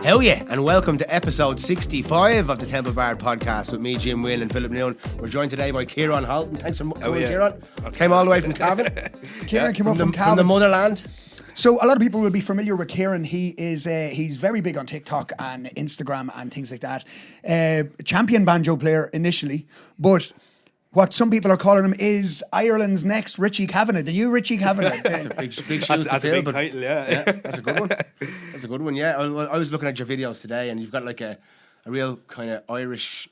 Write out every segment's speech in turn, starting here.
Hell yeah, and welcome to episode 65 of the Temple Bard podcast with me, Jim Wynn, and Philip Noone. We're joined today by Ciaran Halton. Thanks for coming, Ciaran. Okay. Came all the way from Cavan. Ciaran came up from Cavan. From the motherland. So a lot of people will be familiar with Ciaran. He's very big on TikTok and Instagram and things like that. Champion banjo player initially, but what some people are calling him is Ireland's next Richie Kavanagh, the new Richie Kavanagh. That's a big shoes to that's fill. A big title, yeah. That's a good one. That's a good one, yeah. I was looking at your videos today, and you've got like a real kind of Irish,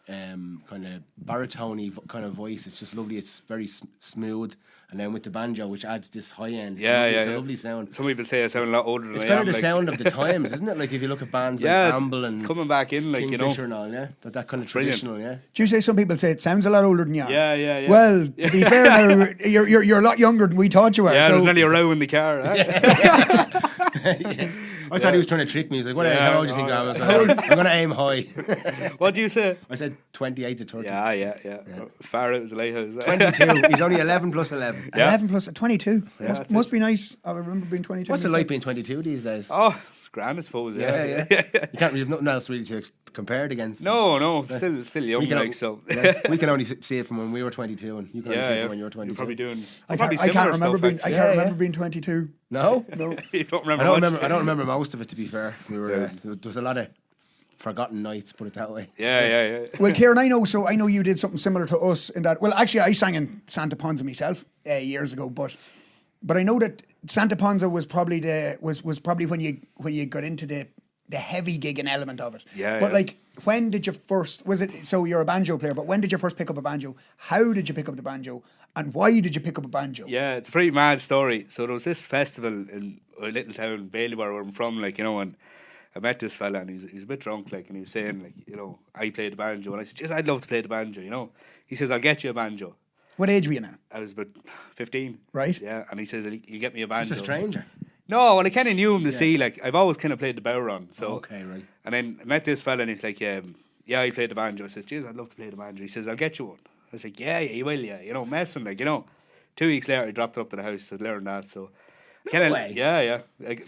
kind of baritone-y kind of voice. It's just lovely. It's very smooth. And then with the banjo, which adds this high end. It's a lovely sound. Some people say I sound a lot older than I am. It's kind of the sound of the times, isn't it? Like if you look at bands like Amble and it's coming back in, like, Kingfisher and all, yeah? That kind of traditional, yeah. Do you say some people say it sounds a lot older than you are? Yeah. Well, to be fair now, you're a lot younger than we thought you were. Yeah, so. there's nearly a row in the car. Huh? Yeah. I thought he was trying to trick me. He was like, how old do you think I was? I'm going to aim high. What do you say? I said 28 to 30. Yeah. Far out as a lighthouse. 22. He's only 11 plus 11. Yeah. 11 plus 22. Yeah, must be nice. I remember being 22. What's it like being 22 these days? Oh, it's grand, I suppose. Yeah. You have nothing else really to compare it against. No. Still young, we can only see it from when we were 22, and you can only see it from when you were 22. You're probably doing. I can't remember being 22. No. You don't remember. I don't remember most of it. To be fair, there was a lot of forgotten nights, put it that way. Yeah. Well, Ciaran, I know you did something similar to us in that. Well, actually, I sang in Santa Ponsa myself years ago, but I know that Santa Ponsa was probably when you got into the heavy gigging element of it. But like, when did you first? Was it so you're a banjo player? But when did you first pick up a banjo? How did you pick up the banjo? And why did you pick up a banjo? Yeah, it's a pretty mad story. So there was this festival in a little town, Bailieware, where I'm from, like, you know, and I met this fella, and he's a bit drunk, like, and he was saying, like, you know, I play the banjo, and I said, yes, I'd love to play the banjo, you know. He says, I'll get you a banjo. What age were you now? I was about 15. Right. Yeah, and he says, you get me a banjo. He's a stranger. No, well, I kind of knew him to see, like, I've always kind of played the bowron, so. Okay, right. And then I met this fella, and he's like, yeah, I played the banjo. I says, geez, I'd love to play the banjo. He says, I'll get you one. I was like, yeah, you will, you know, messing, like, you know. 2 weeks later, I dropped it up to the house to learn that, so. No way. Yeah. Like,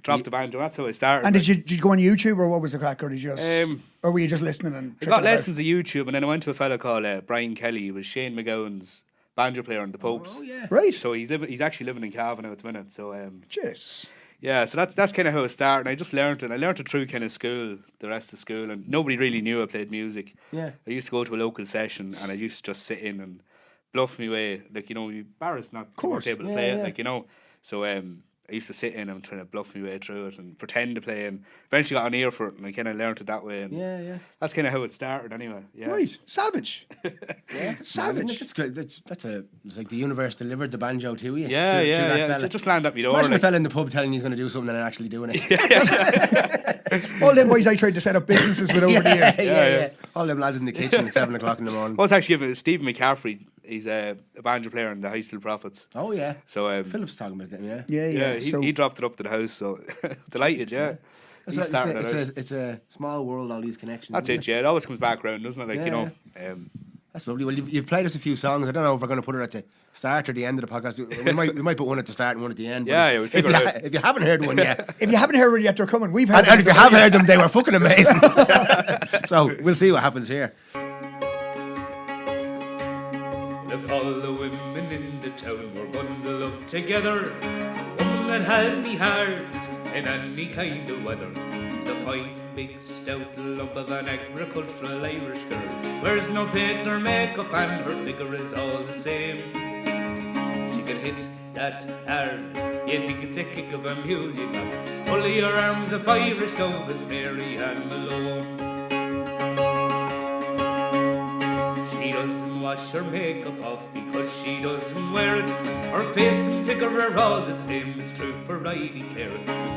dropped the banjo, that's how I started. And did you go on YouTube, or what was the crack, or did you just, or were you just listening and I got lessons of YouTube, and then I went to a fella called Brian Kelly. He was Shane McGowan's banjo player on the Popes. Oh, yeah. Right. So he's actually living in Cavan now at the minute, so. Jesus. Yeah, so that's kind of how it started. I just learned it. I learned it through kind of school, the rest of school, and nobody really knew I played music. Yeah. I used to go to a local session, and I used to just sit in and bluff me way, like, you know, you embarrassed not to be able to play it, like, you know. So I used to sit in and trying to bluff my way through it and pretend to play, and eventually got an ear for it, and I kind of learned it that way. And that's kind of how it started, anyway. Yeah. Right, savage. Savage. That's great. It's like the universe delivered the banjo to you. Yeah. Just land at me door. Imagine a fella in the pub telling he's going to do something and actually doing it. All them boys I tried to set up businesses with over the years. Yeah. All them lads in the kitchen at 7 o'clock in the morning. I was actually giving Stephen McCaffrey. He's a banjo player in the High School Prophets. Oh yeah. So Philip's talking about them, yeah. Yeah. He dropped it up to the house, so delighted. Yeah. It's a small world, all these connections. That's it. Yeah, it always comes back around, doesn't it? Like, you know. That's lovely. Well, you've played us a few songs. I don't know if we're going to put it at the start or the end of the podcast. We might put one at the start and one at the end. Yeah, if you haven't heard one yet, they're coming. We've heard and if you have heard them, they were fucking amazing. So we'll see what happens here. If all the women in the town were bundled up together, a woman that has me heart in any kind of weather is a fine, big, stout lump of an agricultural Irish girl. Wears no paint or makeup and her figure is all the same. She can hit that hard, you think it's a kick of a mule you got. Full of your arms of Irish love, it's Mary Ann Malone. She doesn't wash her makeup off because she doesn't wear it. Her face and figure are all the same, it's true for Riley Clare.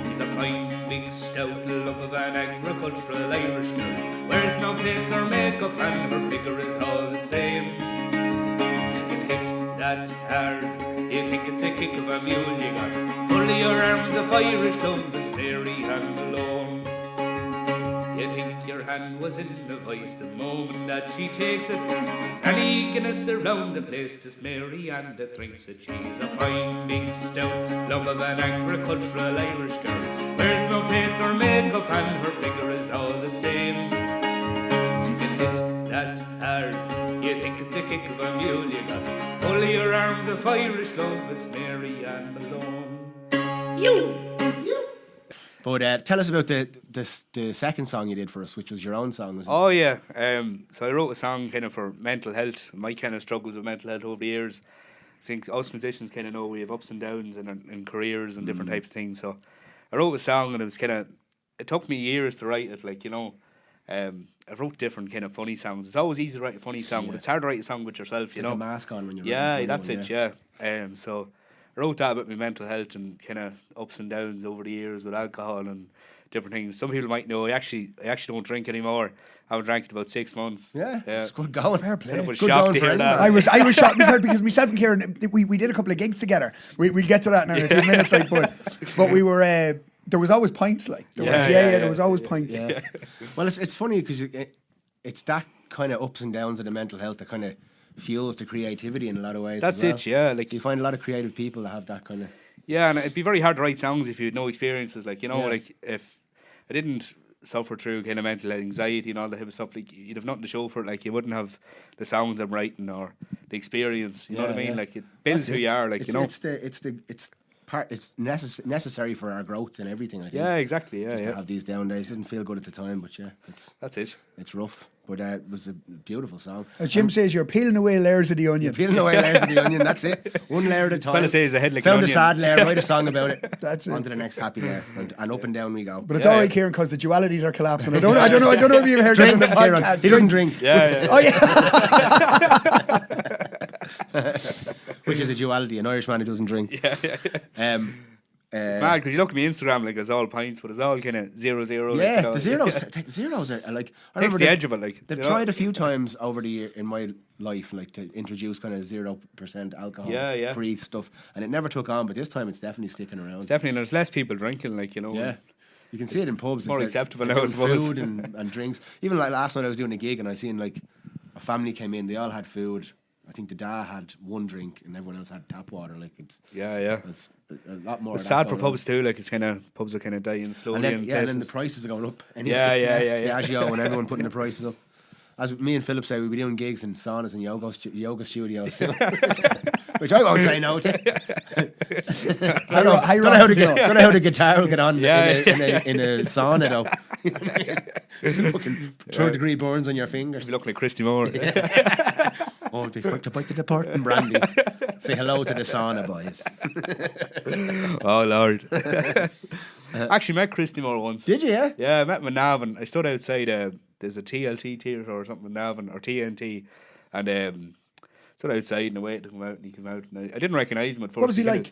She's a fine, big, stout lump of an agricultural Irish girl. Wears no paint or makeup and her figure is all the same. She can hit that hard, you think it's a kick of a mule you got. Full of your arms of Irish love, it's Mary Ann Malone. You think your hand was in the vice the moment that she takes it. There's an eagerness around the place, 'tis Mary and that drinks it. She's a fine, big, stout lump of an agricultural Irish girl. Wears no paint or makeup and her figure is all the same. She can hit that hard, you think it's a kick of a mule you got. Full of your arms of Irish love, it's Mary Ann Malone. You! But tell us about the second song you did for us, which was your own song, was it? Oh yeah, so I wrote a song kind of for mental health. My kind of struggles with mental health over the years. I think us musicians kind of know we have ups and downs in careers and different types of things. So I wrote a song and it was kind of, it took me years to write it. Like, you know, I wrote different kind of funny songs. It's always easy to write a funny song, but it's hard to write a song with yourself. You know, a mask on when you're that's it. Yeah. So I wrote that about my mental health and kind of ups and downs over the years with alcohol and different things. Some people might know I actually don't drink anymore. I haven't drank in about 6 months. Yeah, it's good going. Fair play. I was Good shocked going to for hear anyone. that. I was shocked because myself and Ciaran, we did a couple of gigs together. We'll get to that now in a few minutes, like, but we were there was always pints, like there was always pints. Yeah. Well, it's funny because it's that kind of ups and downs of the mental health that kind of fuels the creativity in a lot of ways. That's as well. it, yeah. Like, so you find a lot of creative people that have that kind of. Yeah, and it'd be very hard to write songs if you had no experiences. Like, you know, Yeah. like if I didn't suffer through kind of mental anxiety and all that type of stuff, like you'd have nothing to show for it. Like, you wouldn't have the songs I'm writing or the experience. You know what I mean? Yeah. Like, it builds who you are. Like, It's necessary for our growth and everything. I think. Yeah, exactly. Yeah, Just yeah. to have these down days. Doesn't feel good at the time, but yeah, That's it. it's rough. But it was a beautiful song. As Jim says, you're peeling away layers of the onion. Peeling away layers of the onion. That's it. One layer at a time. Fella says a head like Found an a onion. sad layer. Write a song about it. That's it. On to the next happy layer, and up and down we go. But it's all right, Ciaran, because the dualities are collapsing. I don't know if you've heard this on the Ciaran, podcast. he doesn't drink. Yeah. Oh yeah. Which is a duality. An Irish man who doesn't drink. It's mad because you look at my Instagram, like it's all pints, but it's all kind of 0-0. Yeah, like, the zeros. The zeros are like. I Takes remember the edge of it. Like, they've you know? tried a few times over the year in my life, like to introduce kind of 0% alcohol, free stuff, and it never took on. But this time, it's definitely sticking around. It's definitely, there's less people drinking. Like, you know. Yeah. You can see it in pubs. more like acceptable they're now, I doing suppose. food and drinks. Even like last night, I was doing a gig and I seen like a family came in. They all had food. I think the dad had one drink and everyone else had tap water. Like it's It's a lot more. It's of that sad for going on. pubs too. Like, it's kind of pubs are kind of dying slowly. And then, in and then the places. prices are going up. Anyway. Yeah. The Agio and everyone putting the prices up. As me and Philip say, we'll be doing gigs in saunas and yoga studios soon. Which I won't say no to. Don't know how the guitar will get on in a sauna though. Fucking 3rd-degree burns on your fingers. You're looking at Christy Moore. Oh, they quick to bite to the port and brandy. Say hello to the sauna, boys. Oh Lord. Actually met Christy Moore once. Did you? Yeah. Yeah, I met him in Navan. I stood outside. There's a TLT theatre or something in Navan, or TNT, and stood outside and I waited to come out, and he came out, and I didn't recognise him at first. What was he like?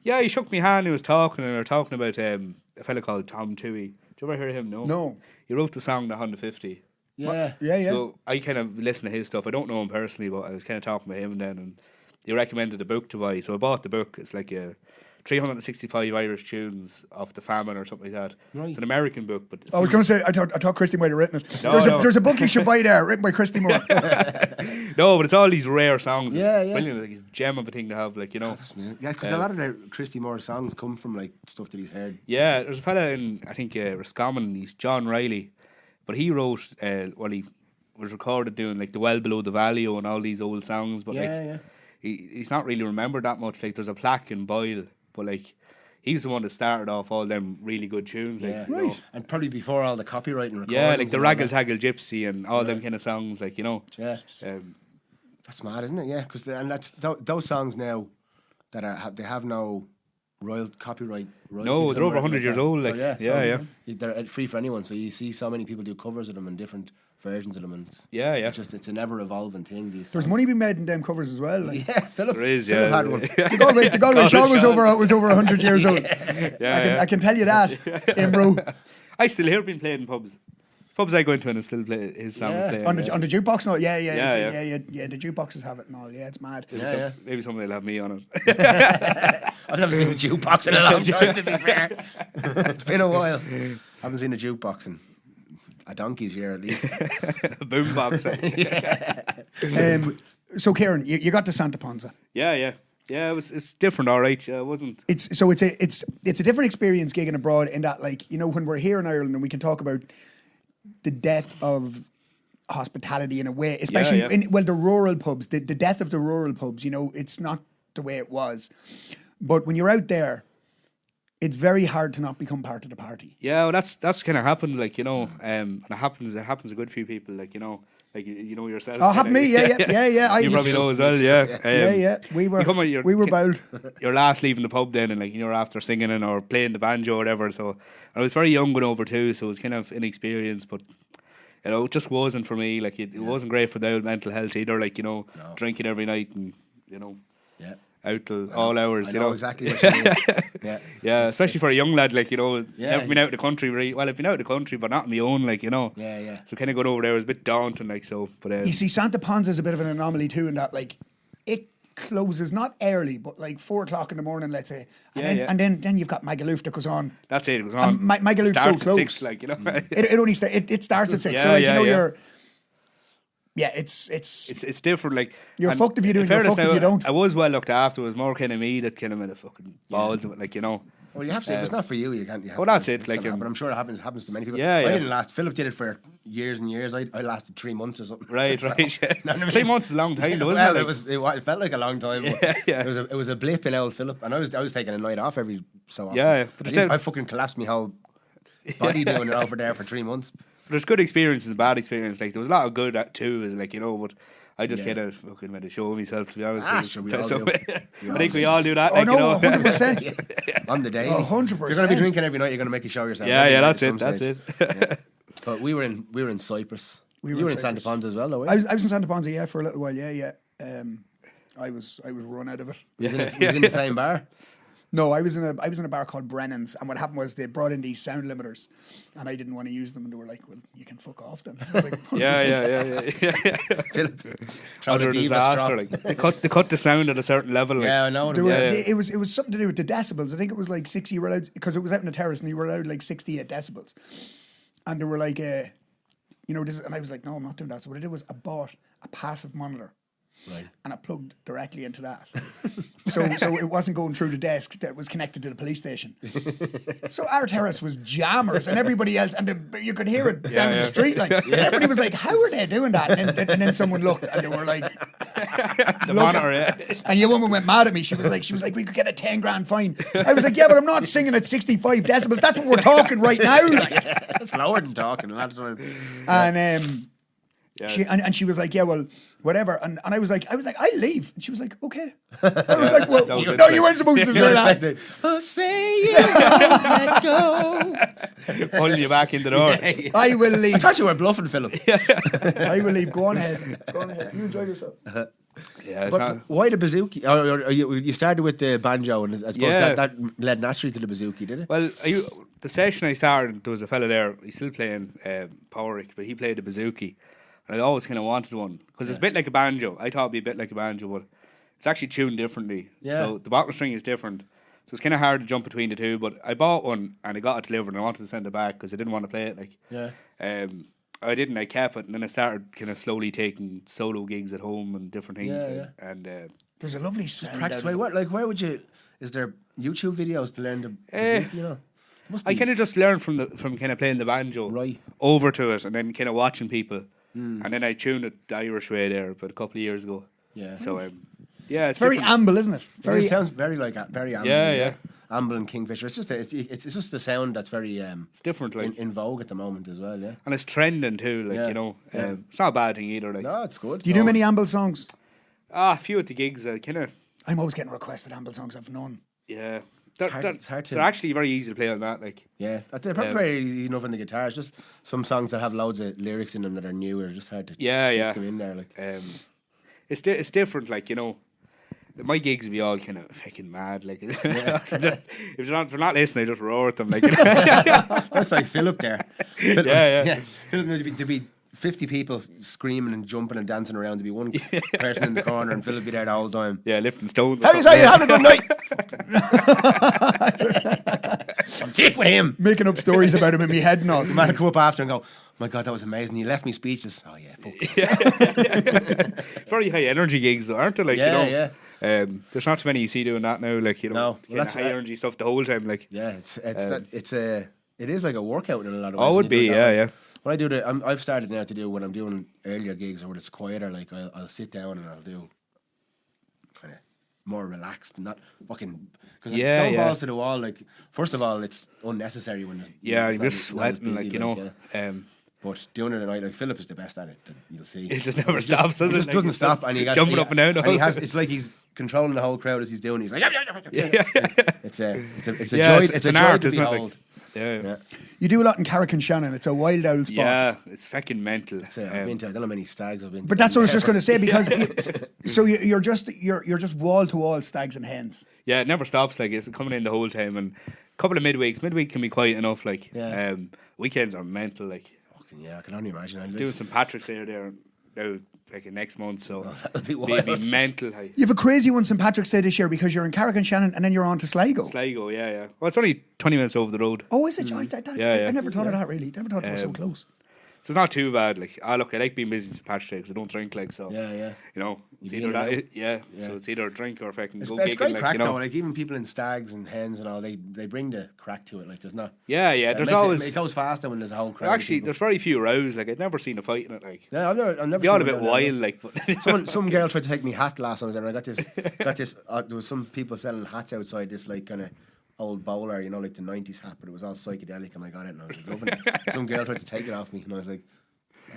Yeah, he shook my hand. He was talking, and we were talking about a fella called Tom Toohey. Did you ever hear him? No. He wrote the song "The Honda 50." Yeah. Yeah. So I kind of listen to his stuff. I don't know him personally, but I was kind of talking about him then, and he recommended a book to buy. So I bought the book. It's like 365 Irish tunes off the famine or something like that. Right. It's an American book, but I was going to say, I thought Christy might have written it. No. There's a book you should buy there, written by Christy Moore. no, but it's all these rare songs. Yeah, It's yeah. brilliant. Like, it's a gem of a thing to have, like, you know. Yeah, because a lot of the Christy Moore songs come from like stuff that he's heard. Yeah, there's a fella in, I think, Roscommon, he's John Riley, but he wrote, he was recorded doing like The Well Below the Valley and all these old songs, but he's not really remembered that much. Like, there's a plaque in Boyle, but like, he's the one that started off all them really good tunes. Like, Yeah, you know. and probably before all the copyright and recordings. Yeah, like the and all Raggle that. Taggle Gypsy and all them kind of songs, like, you know. Yeah, that's mad, isn't it? Yeah, because that's those songs now that they have no copyright. No, they're over 100 years old. Like, yeah. They're free for anyone. So you see so many people do covers of them and different versions of them, and Yeah. it's an ever evolving thing. These There's songs. money being made in them covers as well. Like. Yeah, Philip. There is, Philip yeah. had one. The Galway Shaw was over 100 years old. I can tell you that. Imro. I still hear him playing in pubs. Pubs I go into and I still play his songs. Yeah. Playing, On the jukebox and all. Yeah. The jukeboxes have it and all. Yeah, it's mad. Yeah. Maybe somebody will have me on it. I've never seen a jukebox in a long time, to be fair. It's been a while. Haven't seen a jukebox in a donkey's year at least. Boombox. So, Ciaran, you got to Santa Ponsa. Yeah. It's different, all right. It wasn't. It's a different experience gigging abroad in that, like, you know, when we're here in Ireland and we can talk about the death of hospitality in a way, especially in the rural pubs, the death of the rural pubs. You know, it's not the way it was. But when you're out there, it's very hard to not become part of the party. Yeah, well, that's kind of happened, like, you know, and it happens a good few people, like, you know. Like you know yourself. Oh, happened me, yeah. You probably know as well, yeah. Yeah. We were bold. You're last leaving the pub then, and like you're after singing or playing the banjo or whatever. So I was very young going over too, so it was kind of inexperienced, but you know, it just wasn't for me. Like it wasn't great for the mental health either. Like, you know, drinking every night and, you know, out till all hours. I know exactly what you mean. Yeah, especially for a young lad, like, you know, never been out of the country. Well, I've been out of the country, but not on my own, like, you know. Yeah. So kind of going over there was a bit daunting, like, so. But you see, Santa Ponsa is a bit of an anomaly too, in that, like, it closes not early, but like 4:00 in the morning, let's say, and then you've got Magaluf that goes on. That's it. It goes on. Magaluf's so close. 6, like, you know. It only it starts at 6. So like, you know, you're. Yeah, it's different. Like, you're fucked if you do, you're fucked if you don't. I was well looked after. It was more kind of me that kind of made the fucking balls of it, like, you know. Well, you have to. If it's not for you, you can't. That's it. Like, but I'm sure it happens to many people. Yeah. I didn't last. Philip did it for years and years. I lasted 3 months or something. Right. So, Yeah. you know what I mean? 3 months is a long time, though, well, isn't it? it felt like a long time. Yeah. It was a blip in old Philip, and I was taking a night off every so often. Yeah. But I fucking collapsed my whole body doing it over there for 3 months. But there's good experiences and bad experiences. Like, there was a lot of good at too, is like, you know, but I just kind of fucking made a show of myself, to be honest. Sure, we all do. I think we all do that. Oh, like, no, you know. 100%. On the day. 100%. If you're going to be drinking every night, you're going to make a show yourself. Yeah, that's it. Yeah. But we were in Cyprus. You were in Santa Ponsa as well, though, I was in Santa Ponsa, yeah, for a little while, yeah. I was run out of it. Was in the same bar? No, I was in a bar called Brennan's, and what happened was they brought in these sound limiters, and I didn't want to use them, and they were like, "Well, you can fuck off then." I was like, Yeah. Philip, Utter disaster. Like, they cut the sound at a certain level. Like. Yeah, I know. It was something to do with the decibels. I think it was like 60. You were allowed, because it was out in the terrace, and you were allowed like 68 decibels, and they were like, you know, this, and I was like, no, I'm not doing that. So what I did was I bought a passive monitor. Right. And I plugged directly into that. so it wasn't going through the desk that was connected to the police station. So our terrace was jammers, and everybody else, and you could hear it down in the street. Like, everybody was like, how are they doing that? And then someone looked, and they were like, the monitor, And your woman went mad at me. She was like, we could get a 10 grand fine. I was like, yeah, but I'm not singing at 65 decibels. That's what we're talking right now. Like. That's lower than talking a lot of time. And she was like, yeah, well, whatever. And I was like, I'll leave. And she was like, okay. I was like, well, no, you weren't supposed to say that. Oh, say you let go. Pulling you back in the door. I will leave. I thought you were bluffing, Philip. I will leave. Go on ahead. You enjoy yourself. Yeah, but why the bouzouki? You started with the banjo, and I suppose that led naturally to the bouzouki, did it? Well, the session I started, there was a fella there. He's still playing Powerick, but he played the bouzouki, and I always kind of wanted one because it's a bit like a banjo. I thought it'd be a bit like a banjo, but it's actually tuned differently. Yeah. So the bottom string is different. So it's kind of hard to jump between the two. But I bought one and I got it delivered, and I wanted to send it back because I didn't want to play it. Like, I didn't. I kept it, and then I started kind of slowly taking solo gigs at home and different things. And there's a lovely sound. Practice. Where would you? Is there YouTube videos to learn the bouzouki? You know, I kind of just learned from kind of playing the banjo over to it, and then kind of watching people, and then I tuned it the Irish way there about a couple of years ago. Yeah. So it's very amble, isn't it? It sounds very amble. Yeah. Amble and Kingfisher. It's just a sound that's very it's different, like in vogue at the moment as well. Yeah. And it's trending too, like you know. It's not a bad thing either. Like, no, it's good. Do you do many amble songs? A few at the gigs, kind of. I'm always getting requested amble songs. I've none. Yeah. It's hard to. They're actually very easy to play on that. Like, yeah, they're probably very easy enough on the guitar. It's just some songs that have loads of lyrics in them that are new. Are just hard to stick them in there. Like, it's different. Like, you know, my gigs be all kind of fucking mad. Like, if they're not listening, I just roar at them. Like, that's like Philip there. Yeah. Philip, to be 50 people screaming and jumping and dancing around, to be one person in the corner, and Philip be there the whole time. Yeah, lifting stones. How do you say you're having a good night? I'm thick with him. Making up stories about him in my head now. The man will come up after and go, My God, that was amazing. You left me speechless. Oh yeah, fuck. Very high energy gigs, though, aren't they? Like, Yeah, you know, there's not too many you see doing that now. Like, you know, No, well, kind of high energy stuff the whole time. Like, Yeah, it is like a workout in a lot of ways. oh, it when would you do be, it that yeah, way. yeah. When I do I've started now to do when I'm doing earlier gigs or when it's quieter. Like I'll sit down and I'll do kind of more relaxed, not fucking. Because going balls to the wall. Like first of all, it's unnecessary when there's I'm just sweating, busy, like, you know. But doing it at night, like Philip is the best at it. You'll see. It just never stops, does it? It just doesn't stop, and he jumping up and down. And it's like he's controlling the whole crowd as he's doing. He's like, it's a Yeah, joy. It's a an joy art, to isn't it? behold. Like, yeah. You do a lot in Carrick-on-Shannon. It's a wild old spot. Yeah, it's fucking mental. I've been to, I don't know how many stags I've been to. But that's what I was just going to say, because you're just wall to wall stags and hens. Yeah, it never stops. Like, it's coming in the whole time, and a couple of midweeks. Midweek can be quiet enough. Like, weekends are mental. Like, fucking yeah, I can only imagine. doing St. Patrick's Day there now, like next month. So that'll be wild. it'll be mental. Like. You have a crazy one St. Patrick's Day this year because you're in Carrick-on-Shannon and then you're on to Sligo. Sligo, yeah. Well, it's only 20 minutes over the road. Oh, is it? I never thought of Yeah. that, really. Never thought it was so close. So it's not too bad. Like, I like being busy in St. Patrick's Day because I don't drink. Like, so Yeah. you know, it's You either being that, yeah. So it's either a drink or if I can It's go great gigging. Like, crack you know. though. Like even people in stags and hens and all, they bring the crack to it. Like there's not. Yeah. It There's makes always it goes faster when there's a whole crowd. of actually people. there's very few rows. Like, I'd never seen a fight in it. Like, Yeah, I've never be all seen a bit one down wild. there. Like, but Some girl tried to take me hat last night, and I got this. There was some people selling hats outside this like kind of old bowler, you know, like the '90s hat, but it was all psychedelic, and I got it, and I was like loving it. Some girl tried to take it off me, and I was like,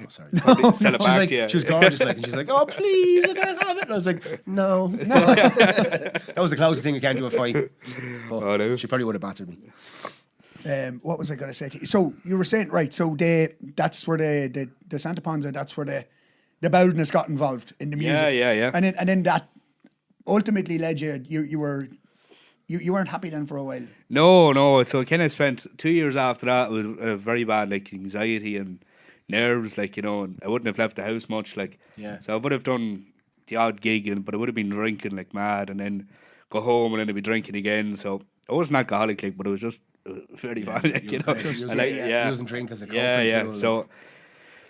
"Oh, sorry." sell it She's back like, to you. she was gorgeous, like, and she's like, "Oh, please, I can't have it." And I was like, "No." That was the closest thing we came to a fight. But no. she probably would have battered me. What was I going to say to you? So you were saying, right, so that's where the Santa Ponsa, that's where the Bowdenness got involved in the music. Yeah. And then that ultimately led you weren't happy then for a while. No. So I kind of spent 2 years after that with very bad like anxiety and nerves, like, you know, and I wouldn't have left the house much, like. Yeah. So I would have done the odd gig, but I would have been drinking like mad, and then go home and then I'd be drinking again. So I wasn't alcoholic, like, but it was just very bad, like, you know. Using drink as a coping tool, So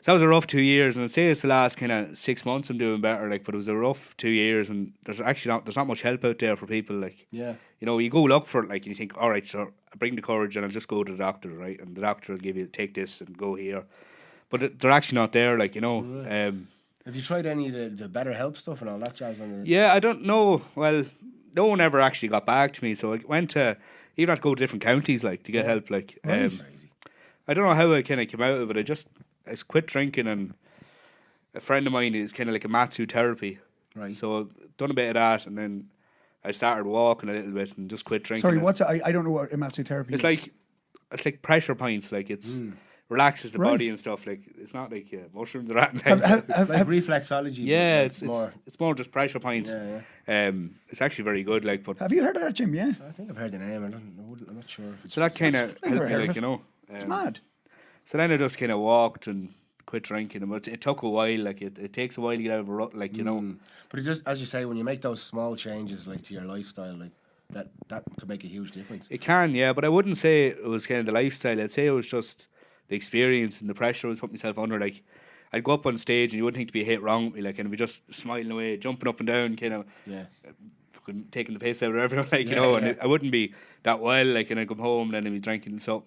that was a rough 2 years, and I'd say it's the last kind of 6 months I'm doing better, like, but it was a rough 2 years, and there's not much help out there for people, like. Yeah. You know, you go look for it, like, and you think, all right, so I bring the courage and I'll just go to the doctor, right? And the doctor will take this and go here. But they're actually not there, like, you know. Have you tried any of the better help stuff and all that jazz? Yeah, I don't know. Well, no one ever actually got back to me, so I went to, even had to go to different counties, like, to get help, like. Crazy. I don't know how I kind of came out of it. I quit drinking, and a friend of mine is kind of like a Matsu therapy. Right. So I've done a bit of that, and then I started walking a little bit and just quit drinking. Sorry, I don't know what Imatsu therapy is. It's like pressure points, like it's relaxes the body and stuff. Like, it's not like mushrooms or anything. Like reflexology. Yeah, like it's more just pressure points. Yeah. It's actually very good. Like, but have you heard of that, Jim? Yeah. I think I've heard the name. I'm not sure. So that kind of helped me, like, you know. It's mad. So then I just kind of walked and quit drinking, but it took a while. Like, it takes a while to get out of a rut, like, you know. But it just, as you say, when you make those small changes, like, to your lifestyle, like, that could make a huge difference. It can, yeah, but I wouldn't say it was kind of the lifestyle. I'd say it was just the experience and the pressure I was putting myself under. Like, I'd go up on stage and you wouldn't think to be a hit wrong with me, like, and I'd be just smiling away, jumping up and down, kind of, taking the piss out of everyone, like, you know, and I wouldn't be that well, like, and I'd come home and then I'd be drinking. So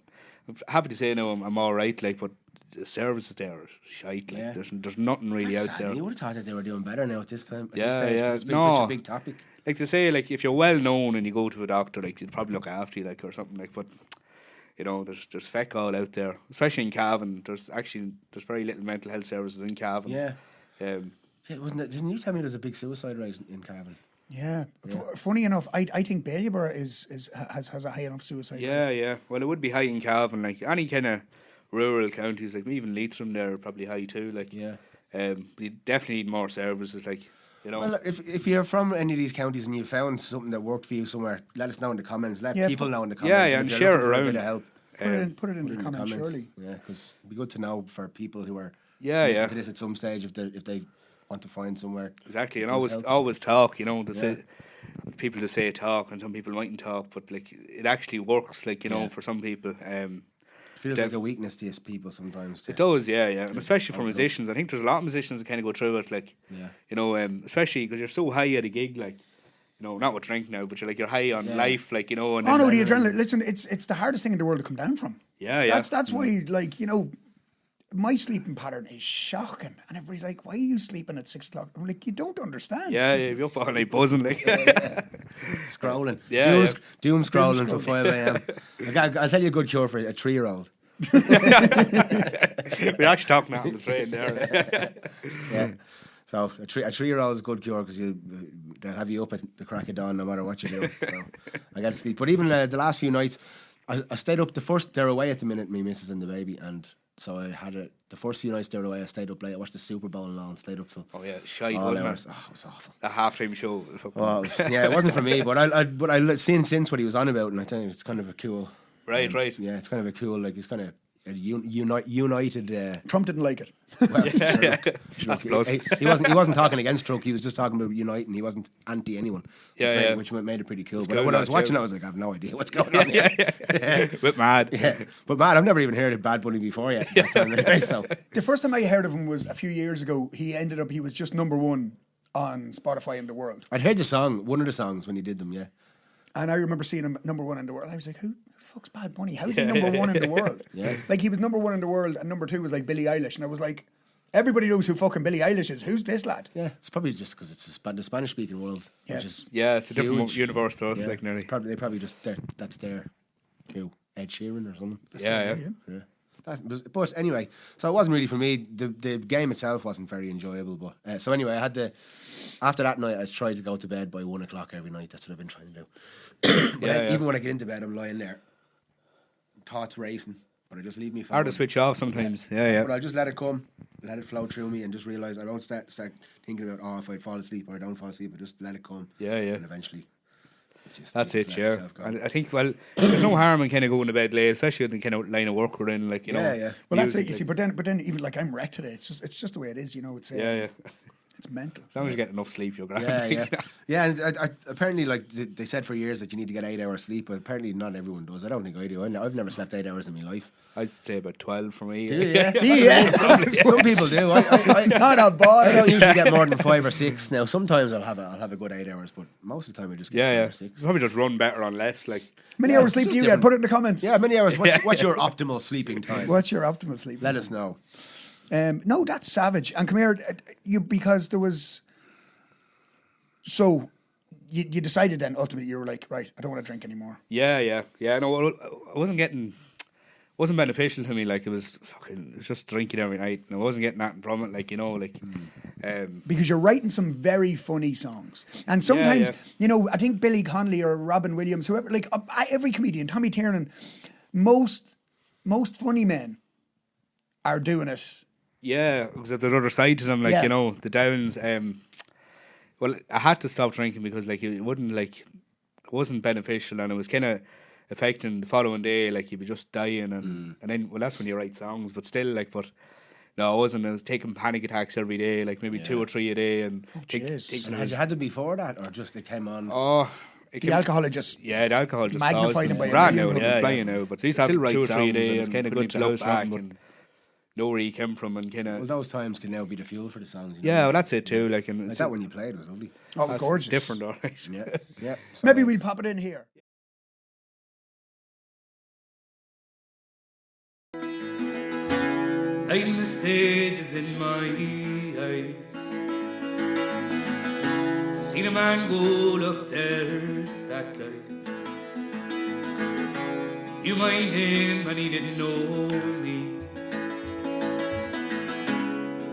I'm happy to say now I'm all right, like, but the services there are shite, like, there's nothing really That's out sad. there. You would have thought that they were doing better now at this time. At Yeah, this stage, yeah. 'cause it's been such a big topic. Like, they say, like, if you're well known and you go to a doctor, like, they'd probably look after you, like, or something, like, but, you know, there's feck all out there, especially in Cavan. There's very little mental health services in Cavan. Yeah. Didn't you tell me there's a big suicide rate in Cavan? Yeah. Funny enough, I think Ballybor has a high enough suicide rate. Yeah. Well, it would be high in Cavan, like, any kind of rural counties, like, even Leitrim there are probably high too, like. Yeah. You definitely need more services, like, you know. Well, if you're from any of these counties and you found something that worked for you somewhere, let us know in the comments. Let people know in the comments. And if you're share looking it for around. a bit of help. Put it in the comments, surely. Yeah, because it'd be good to know for people who are listening to this at some stage if they want to find somewhere. Exactly, and always talk, you know. People to say talk, and some people mightn't talk, but, like, it actually works, like, you know, for some people. Feels like a weakness to people sometimes. It does, yeah. And especially for musicians. I think there's a lot of musicians that kind of go through it, like, you know, especially because you're so high at a gig, like, you know, not with drink now, but you're high on life, like, you know. And the adrenaline. Listen, it's the hardest thing in the world to come down from. Yeah. That's why, like, you know, my sleeping pattern is shocking, and everybody's like, "Why are you sleeping at 6 o'clock?" I'm like, "You don't understand." Yeah, you're up all night buzzing, like Scrolling, doom scrolling until 5 a.m. I'll tell you a good cure for a 3-year-old. We're actually talking out on the train there. Yeah. So a 3-year-old is a good cure because they'll have you up at the crack of dawn no matter what you do. So I got to sleep. But even the last few nights, I stayed up. They're away at the minute, me missus and the baby, and so I had the first few nights they were away. I stayed up late. I watched the Super Bowl and all, and stayed up till shite, all wasn't hours. it? Oh, it was awful. A halftime show. Well, it wasn't for me, but I seen since what he was on about, and I think it's kind of a cool. Right. Yeah, it's kind of a cool, like, it's kind of a united. Trump didn't like it. Well, he wasn't talking against Trump. He was just talking about uniting. He wasn't anti anyone. Which made it pretty cool. But when I was watching, I was like, I have no idea what's going on here. Bit mad. Yeah, but mad. I've never even heard of Bad Bunny before yet. So the first time I heard of him was a few years ago. He was just #1 on Spotify in the world. I'd heard one of the songs when he did them. Yeah, and I remember seeing him #1 in the world. I was like, who? Fuck's Bad Bunny? How is he #1 in the world? Yeah. Like, he was #1 in the world, and #2 was like Billie Eilish, and I was like, everybody knows who fucking Billie Eilish is. Who's this lad? Yeah, it's probably just because it's the Spanish speaking world. Yeah, it's a different universe to us, yeah, like, nearly. They probably just that's their Ed Sheeran or something. Yeah. But anyway, so it wasn't really for me. The game itself wasn't very enjoyable. But so anyway, after that night, I tried to go to bed by 1 o'clock every night. That's what I've been trying to do. Even when I get into bed, I'm lying there, thoughts racing, but I just leave me phone. Hard to switch off sometimes. Yeah. But I'll just let it come, let it flow through me, and just realise I don't start thinking about if I fall asleep or I don't fall asleep. I just let it come. Yeah. And eventually. That's it, yeah. And I think, there's no harm in kind of going to bed late, especially in the kind of line of work we're in, like, you know. Yeah. Well, that's it, you see. But then even like I'm wrecked today. It's just the way it is, you know. It's It's mental. As long as you get enough sleep, you're grand. Yeah. And apparently, like they said for years that you need to get 8 hours sleep, but apparently not everyone does. I don't think I do. I've never slept 8 hours in my life. I'd say about 12 for me. Do you? Yeah. Some people do. Not a bother. I don't usually get more than 5 or 6. Now sometimes I'll have a good 8 hours, but most of the time I just get 5 or 6. You probably just run better on less. Like, many hours sleep do you get? Put it in the comments. Yeah, many hours. What's your optimal sleeping time? What's your optimal sleep? Let us know. No, that's savage. And come here, because there was. So, you decided then ultimately you were like, right, I don't want to drink anymore. Yeah. No, I wasn't beneficial to me. Like, it was just drinking every night, and I wasn't getting that from it. Like, you know, like because you're writing some very funny songs, and sometimes you know, I think Billy Connolly or Robin Williams, whoever, like every comedian, Tommy Tiernan, most funny men are doing it. Yeah, because there's the other side to them, like, you know, the downs. Well, I had to stop drinking because, like, it wasn't beneficial, and it was kind of affecting the following day. Like, you'd be just dying, and then, well, that's when you write songs, but still, like, but no, I wasn't. I was taking panic attacks every day, like maybe 2 or 3 a day, and had you had them before that, or just it came on? The alcohol had just the alcohol just magnified them by right now, flying now. But so you still write 2 or 3 a day, and it's kind of good to look back and know where you came from, and kind of. Well, those times can now be the fuel for the songs. Yeah, well, that's it too. Like, and that when you played was lovely. Oh, gorgeous! Different, all right. Yeah. So maybe we'll pop it in here. I'm the stages in my eyes. Seen a man go up there's that guy. Knew my name and he didn't know me.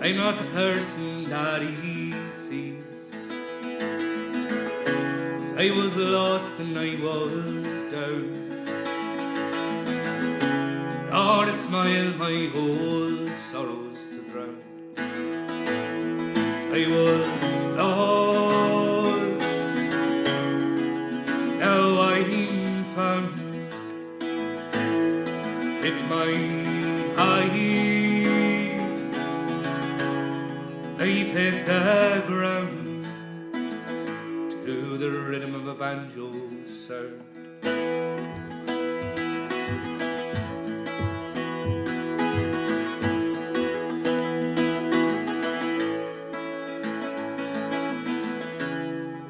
I'm not the person that he sees. I was lost and I was down. Not a smile, my whole sorrows to drown. I was lost, now I'm found. With my eyes, I've hit the ground to the rhythm of a banjo sound.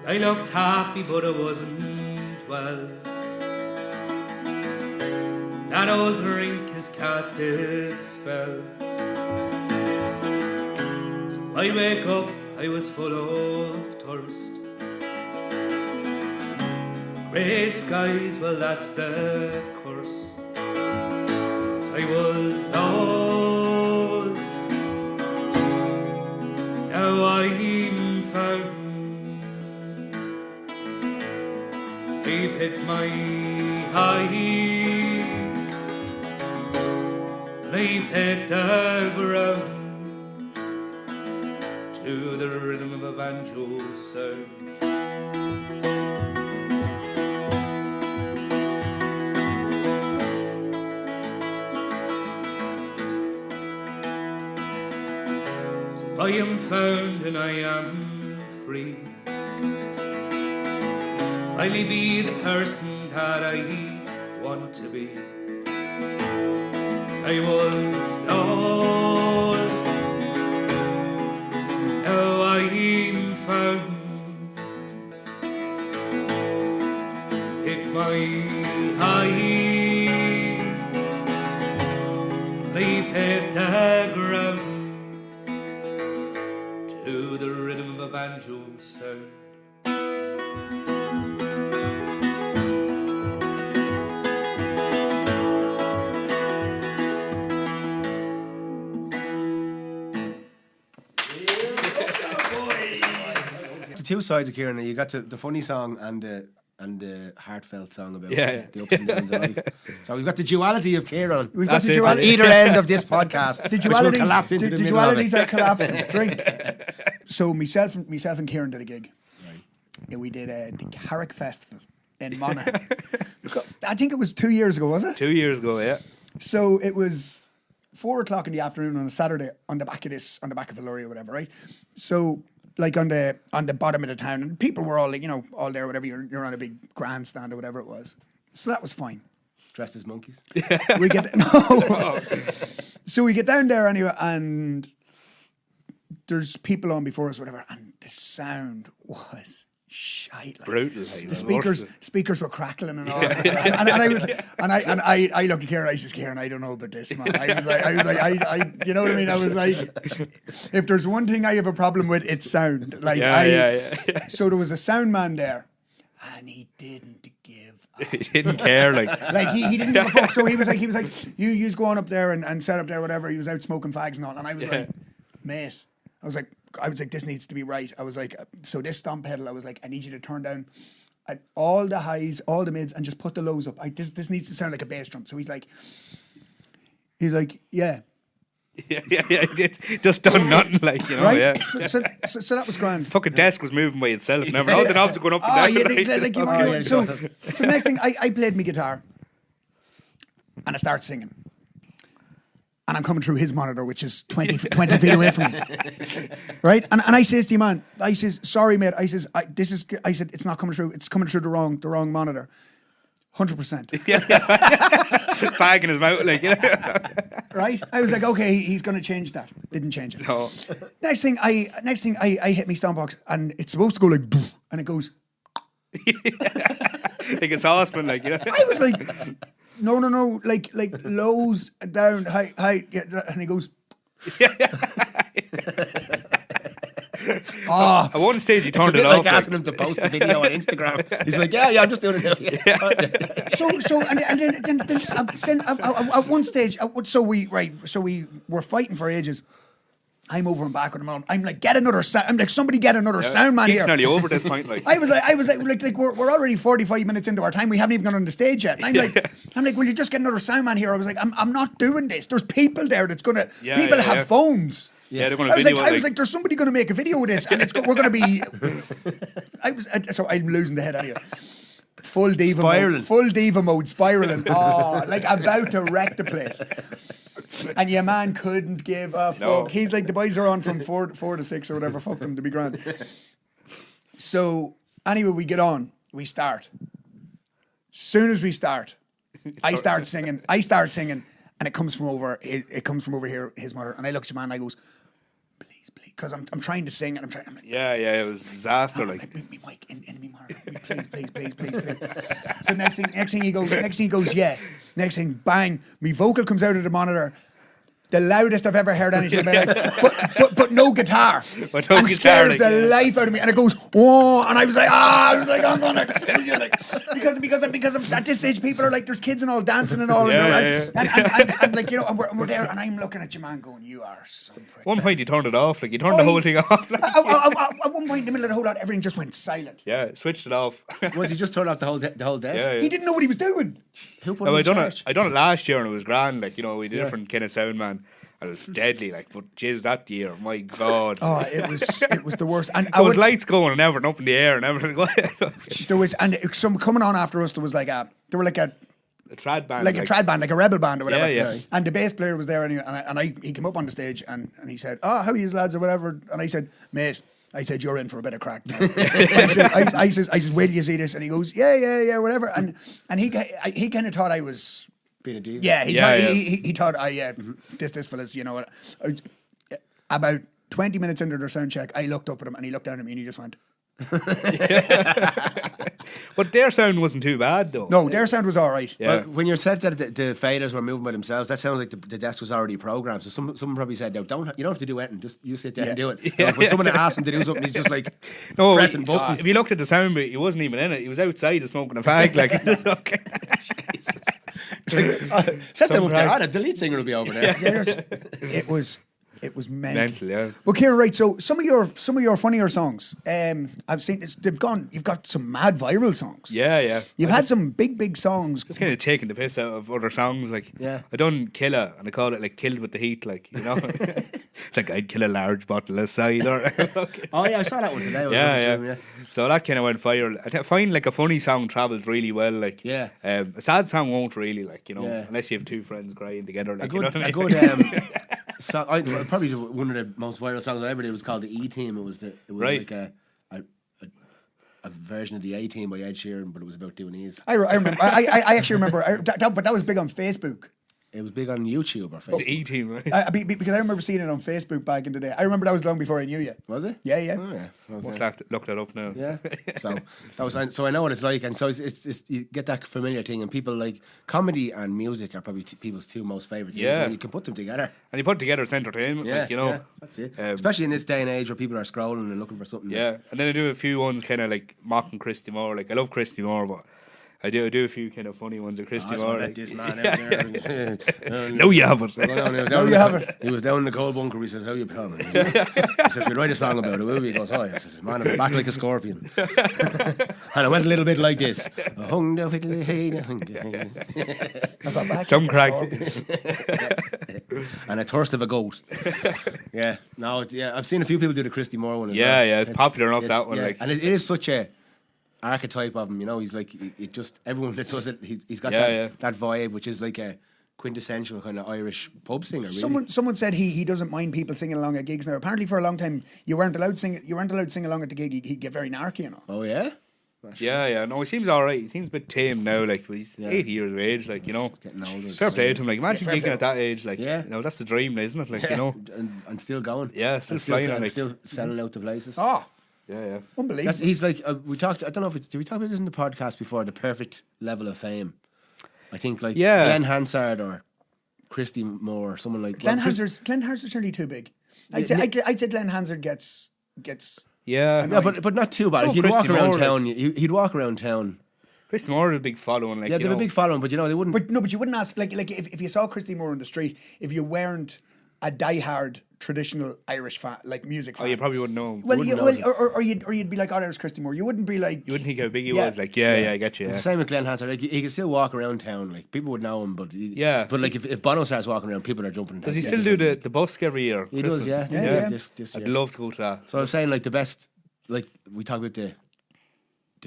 I looked happy, but I wasn't well. That old drink has cast its spell. So I wake up, I was full of thirst. Grey skies, well that's the curse. So I was lost. Now I'm found. I've hit my high. I've hit the ground to the rhythm of a banjo sound. So I am found and I am free. Finally be the person that I want to be. I was lost, now I'm found. Hit my high, I've hit the ground to the rhythm of a banjo sound. Two sides of Ciaran. You got the funny song and the heartfelt song about the ups and downs of life. So we've got the duality of Ciaran. We've got That's the it. duality. Either end of this podcast. The dualities, the the dualities are collapsing. Drink. So myself and Ciaran did a gig. Right. We did the Carrick Festival in Monaghan. I think it was 2 years ago, was it? 2 years ago, yeah. So it was 4 o'clock in the afternoon on a Saturday on the back of a lorry or whatever, right? So like on the bottom of the town, and people were all like, all there, whatever. You're on a big grandstand or whatever it was. So that was fine. Dressed as monkeys. We get So we get down there anyway, and there's people on before us, whatever, and the sound was shite. Like, Brutal. Like, the speakers were crackling and all. and I looked at Ciaran. I says, Ciaran, I don't know about this, man. I was like, you know what I mean? I was like, if there's one thing I have a problem with, it's sound. Like, So there was a sound man there, and he didn't give a He didn't care, like he didn't give a fuck. So he was like, you just go on up there and set up there, whatever. He was out smoking fags and all, and I was like, mate, I was like, this needs to be right. I was like, so this stomp pedal, I was like, I need you to turn down at all the highs, all the mids, and just put the lows up. This needs to sound like a bass drum. So he's like, yeah. yeah, he did. Just done nothing, like, Right? yeah. So that was grand. Fucking desk was moving by itself. Never all the knobs were going up and down. Yeah, so next thing, I played my guitar, and I start singing. And I'm coming through his monitor, which is 20 feet away from me. Right? And I says to you, man, I says, sorry, mate. I said, it's not coming through. It's coming through the wrong monitor. 100%. Fag in his mouth, like, Right? I was like, okay, he's going to change that. Didn't change it. No. Next thing, I hit me stomp box, and it's supposed to go like, and it goes. Like a saucepan, like, I was like, no, like lows down, high, and he goes. At one stage he turned It's a bit it like off. asking him to post a video on Instagram. He's like, yeah, I'm just doing it now. Yeah. So then at one stage, so we were fighting for ages. I'm over and back with him. I'm like, get another sound. I'm like, somebody get another sound man Gig's here. nearly over at this point, like. I was like, we're already 45 minutes into our time. We haven't even gone on the stage yet. And I'm like, will you just get another sound man here? I was like, I'm not doing this. There's people there that's gonna. People have phones. Yeah, they're going to video I was like, there's somebody going to make a video of this, and we're going to be. So I'm losing the head anyway. Full diva mode, spiraling. Oh, like about to wreck the place. And your man couldn't give a fuck. No. He's like, the boys are on from 4 to 6 or whatever. Fuck them, to be grand. So anyway, we get on. We start. Soon as we start, I start singing, and it comes from over. It comes from over here, his mother. And I look at your man, and I goes, please because I'm trying to sing and I'm like, it was a disaster. like me mic in me monitor, please. So next thing he goes, yeah. Next thing, bang, me vocal comes out of the monitor. The loudest I've ever heard anything in my life, but no guitar, But no and guitar, scares the life out of me. And it goes, whoa, and I was like, I'm gonna, because I'm, at this stage, people are like, there's kids and all dancing and all, and like, you know, and we're there, and I'm looking at your man going, you are so prick. One point he turned it off, like he turned the whole thing off. Like. At one point in the middle of the whole lot, everything just went silent. Yeah, switched it off. Was he just turned off the whole desk? Yeah. He didn't know what he was doing. Who put No, him I in done charge? it last year and it was grand. Like, you know, we did different kind of sound, man. And it was deadly. Like, but jizz, that year, my God. Oh, it was the worst. And there was lights going and everything up in the air and everything. There was, and some coming on after us. There was like a trad band, like a trad band, like a rebel band or whatever. Yeah. And the bass player was there, and he came up on the stage and he said, "Oh, how are you lads or whatever?" And I said, "Mate." I said, "You're in for a bit of crack." I said, "Wait till you see this." And he goes, "Yeah, whatever." And he kind of thought I was being a diva. Yeah, he thought this fella's, you know what? About 20 minutes into their sound check, I looked up at him and he looked down at me and he just went. But their sound wasn't too bad though. No, their sound was all right. Yeah. Well, when you're said that the faders were moving by themselves, that sounds like the desk was already programmed. So someone probably said, "No, you don't have to do anything. Just you sit there and do it." When someone asked him to do something, he's just like pressing buttons. If you looked at the sound bit, he wasn't even in it. He was outside smoking a fag. Like, Jesus. Like, set them up there. The lead singer will be over there. It was mental. Yeah. Well, Ciaran, right. So some of your funnier songs, I've seen this. You've got some mad viral songs. Yeah. You've had some big songs. Just kind of taking the piss out of other songs. Like, I done Killer, and I call it like Killed with the Heat. Like, you know, it's like I'd kill a large bottle of cider. Oh yeah, I saw that one today. Yeah. So that kind of went viral. I find like a funny song travels really well. Like, a sad song won't really, like, you know, unless you have two friends crying together. Like, a good song. Probably one of the most viral songs I ever did was called the E-Team. It was like a version of the A-Team by Ed Sheeran, but it was about doing these. I remember. I actually remember. But that was big on Facebook. It was big on YouTube or Facebook. The E-Team, right? Because I remember seeing it on Facebook back in the day. I remember that was long before I knew you. Was it? Yeah. Oh, yeah. Okay. Must look that up now. Yeah. So that was. So I know what it's like, and so it's you get that familiar thing, and people like comedy and music are probably people's two most favorite things. Yeah. So you can put them together. And you put together it's entertainment. Yeah, like, you know. yeah, that's it. Especially in this day and age where people are scrolling and looking for something. Yeah, and then I do a few ones kind of like mocking Christy Moore. Like, I love Christy Moore, but I do a few kind of funny ones of Christy Moore. Let this man out there. No, you haven't. He was down in the coal bunker. He says, "How you pal?" He says, "We write a song about it, will we?" He goes, "Oh yeah." He says, "Man, I'm back like a scorpion." And it went a little bit like this. Some crack. And a thirst of a goat. Yeah. No, I've seen a few people do the Christy Moore one as well. Yeah, it's popular enough, that one. Yeah. Like. And it is such a archetype of him, you know. He's like, it just, everyone that does it, he's got that vibe, which is like a quintessential kind of Irish pub singer. Really. Someone said he doesn't mind people singing along at gigs now. Apparently, for a long time, you weren't allowed to sing along at the gig. He'd get very narky, you know. Oh yeah. Yeah. No, he seems all right. He seems a bit tame now. Like, he's 80 years of age. Like, you know, getting older. Fair play to him. Like, imagine gigging at that age. Like, you know, that's the dream, isn't it? Like, you know, and still going. Yeah, still flying. And like, still selling out to places. Oh. Yeah. Unbelievable. He's like, we talked, I don't know did we talk about this in the podcast before, the perfect level of fame. I think like Glenn Hansard or Christy Moore or someone like Glenn Hansard's nearly too big. I'd say Glenn Hansard gets yeah. No, but not too bad. So He'd Christy walk around Moore, town. He'd walk around town. Christy Moore had a big following. Like, Yeah, they have a big following, but you know, they wouldn't. But you wouldn't ask like if you saw Christy Moore on the street, if you weren't a diehard traditional Irish fan, like music fan. Oh, you probably wouldn't know. Well, you'd be like, "Oh, there's Christy Moore." You wouldn't be like. You wouldn't think how big he was. Like, I get you. It's the same with Glenn Hansard. Like, he can still walk around town. Like, people would know him, but But like, if Bono starts walking around, people are jumping. Does he still do the busk every year? He Christmas? does, yeah. This year. I'd love to go to that. So I was saying, like, the best, like, we talk about the